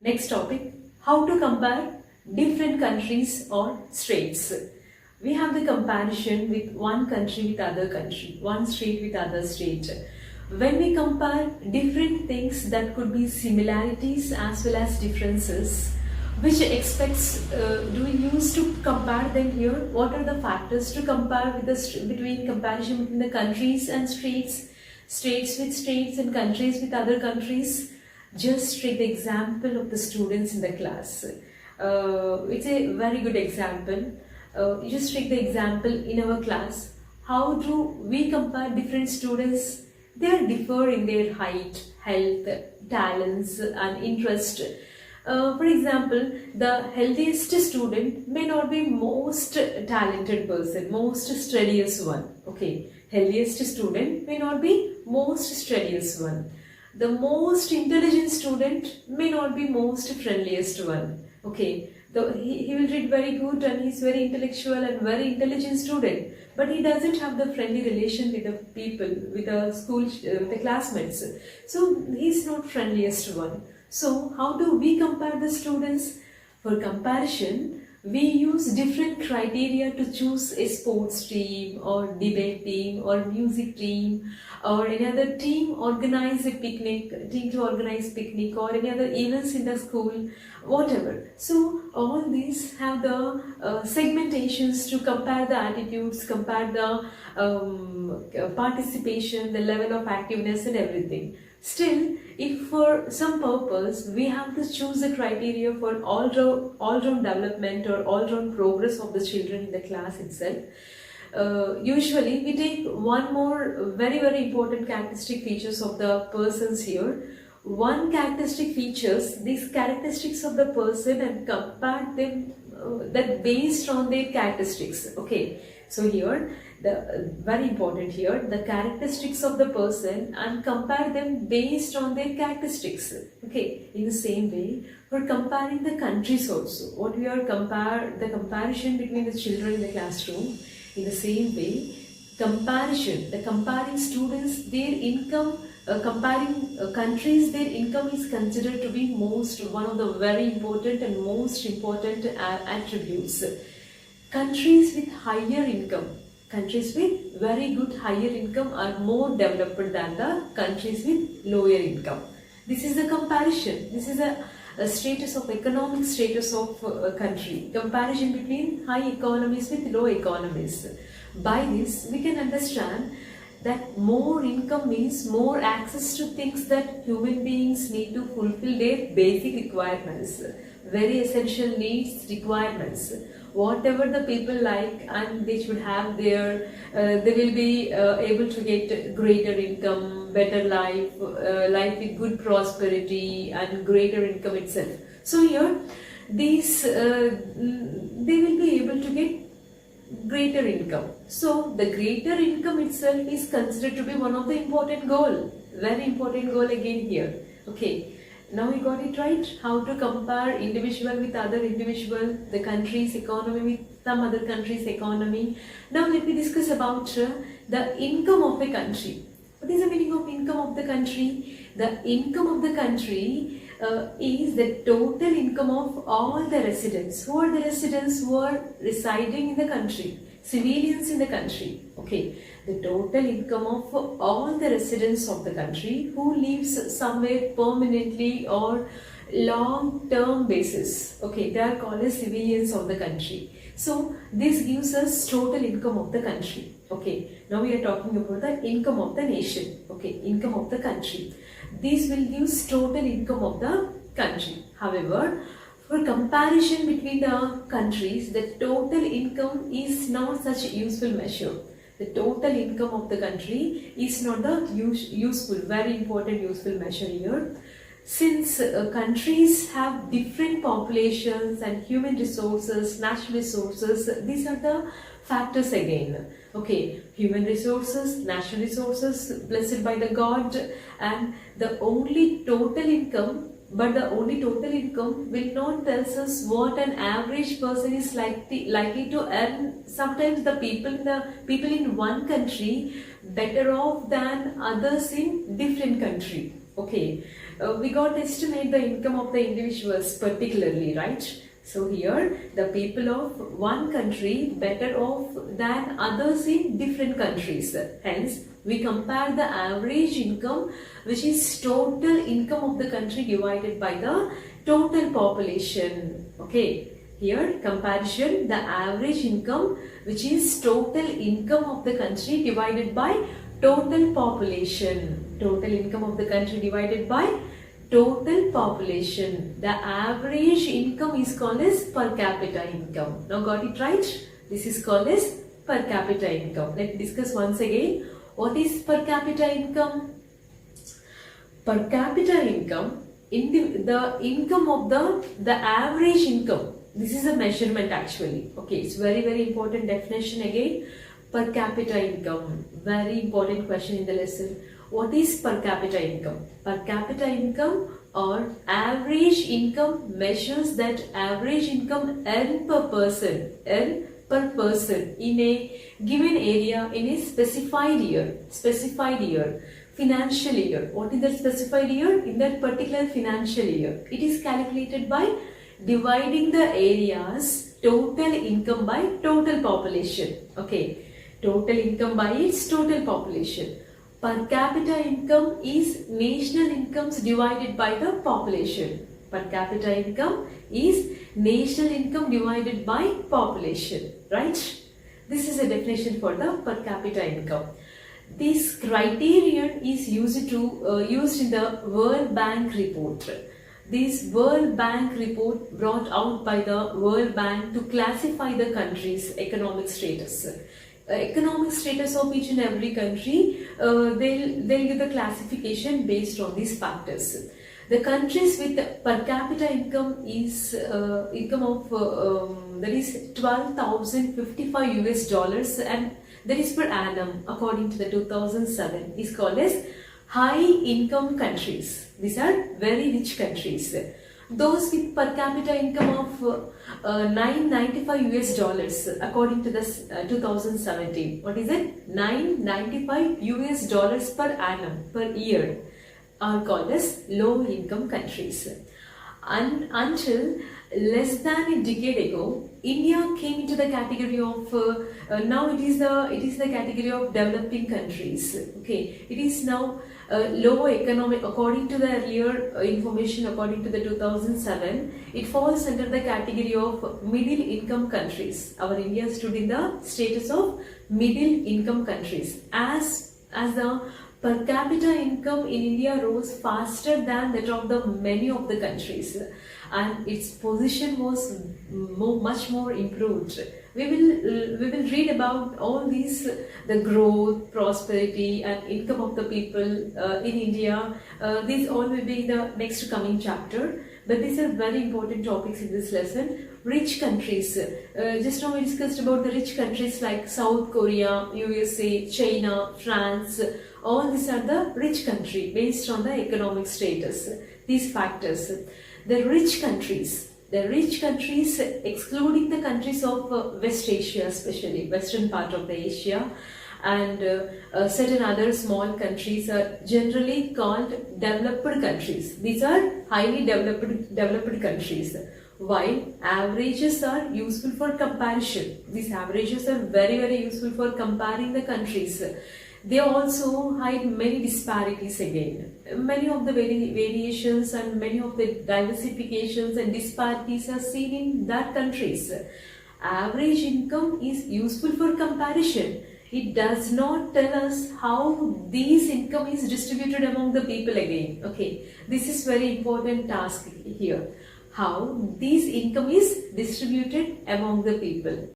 Next topic, how to compare different countries or states. We have the comparison with one country with other country, one state with other state. When we compare different things, that could be similarities as well as differences. Which aspects do we use to compare them here? What are the factors to compare with between comparison between the countries and states, states with states and countries with other countries? Just take the example of the students in the class. It's a very good example. Just take the example in our class. How do we compare different students? They are differ in their height, health, talents and interest. For example, the healthiest student may not be most talented person, most studious one. Okay, healthiest student may not be most studious one. The most intelligent student may not be most friendliest one. Okay, he will read very good and he's very intellectual and very intelligent student, but he doesn't have the friendly relation with the people, with the school, with the classmates. So he's not friendliest one. So how do we compare the students? For comparison, we use different criteria to choose a sports team or debate team or music team or any other team organize a picnic, team to organize picnic or any other events in the school, whatever. So all these have the segmentations to compare the attitudes, compare the participation, the level of activeness and everything. Still, if for some purpose we have to choose a criteria for all-round development or all-round progress of the children in the class itself, usually we take one more very important characteristic features of the persons here. One characteristic features, these characteristics of the person and compare them that based on their characteristics. Okay, so here the very important here, the characteristics of the person and compare them based on their characteristics. Okay, in the same way for comparing the countries also, what we are the comparison between the children in the classroom. In the same way, comparing students, their income, comparing countries, their income is considered to be one of the very important and most important attributes. Countries with higher income, countries with very good higher income are more developed than the countries with lower income. This is the comparison. This is a status of economic status of a country. Comparison between high economies with low economies. By this, we can understand that more income means more access to things that human beings need to fulfill their basic requirements, very essential needs, requirements. Whatever the people like, and they should have they will be able to get greater income, better life, life with good prosperity and greater income itself. So here, these they will be able to get greater income. So the greater income itself is considered to be one of the important goal, very important goal again here. Okay. Now we got it right, how to compare individual with other individual, the country's economy with some other country's economy. Now let me discuss about the income of a country. What is the meaning of income of the country? The income of the country is the total income of all the residents. Who are the residents who are residing in the country? Civilians in the country. Okay, the total income of all the residents of the country who lives somewhere permanently or long-term basis. Okay, they are called as civilians of the country. So this gives us total income of the country. Okay, now we are talking about the income of the nation. Okay, income of the country. This will give total income of the country. However, for comparison between the countries, the total income is not such a useful measure. The total income of the country is not the very important useful measure here. Since countries have different populations and human resources, natural resources, these are the factors again. Okay, human resources, natural resources blessed by the God, and the only total income. But the only total income will not tell us what an average person is likely to earn. Sometimes the people in one country better off than others in different country. Okay, we got to estimate the income of the individuals particularly, right? So here the people of one country better off than others in different countries. Hence we compare the average income, which is total income of the country divided by the total population. Okay, here comparison, the average income, which is total income of the country divided by total population. Total income of the country divided by total population. The average income is called as per capita income. Now got it right? This is called as per capita income. Let's discuss once again. What is per capita income? Per capita income, in the income of the average income. This is a measurement actually. Okay, it's very important definition again. Per capita income, very important question in the lesson. What is per capita income? Per capita income or average income measures that average income earned per person in a given area in a specified year, financial year. What is that specified year? In that particular financial year. It is calculated by dividing the area's total income by total population. Okay, total income by its total population. Per capita income is national incomes divided by the population. Per capita income is national income divided by population, right? This is a definition for the per capita income. This criterion is used in the World Bank report. This World Bank report brought out by the World Bank to classify the country's economic status. Economic status of each and every country, they'll give the classification based on these factors. The countries with per capita income is income of that is $12,055 and that is per annum according to the 2007 is called as high income countries. These are very rich countries. Those with per capita income of $995 according to this 2017. What is it? $995 per annum per year are called as low income countries. And until less than a decade ago, India came into the category of now it is the category of developing countries. Okay, it is now low economic according to the earlier information. According to the 2007, it falls under the category of middle income countries. Our India stood in the status of middle income countries as the per capita income in India rose faster than that of the many of the countries, and its position was much more improved. We will read about all these, the growth, prosperity and income of the people in India. These all will be in the next coming chapter, but these are very important topics in this lesson. Rich countries, just now we discussed about the rich countries like South Korea, USA, China, France. All these are the rich country based on the economic status. These factors, the rich countries excluding the countries of West Asia, especially western part of the Asia, and certain other small countries are generally called developed countries. These are highly developed countries. While averages are useful for comparison, these averages are very useful for comparing the countries. They also hide many disparities again. Many of the variations and many of the diversifications and disparities are seen in that countries. Average income is useful for comparison. It does not tell us how these income is distributed among the people again. Okay, this is very important task here. How this income is distributed among the people.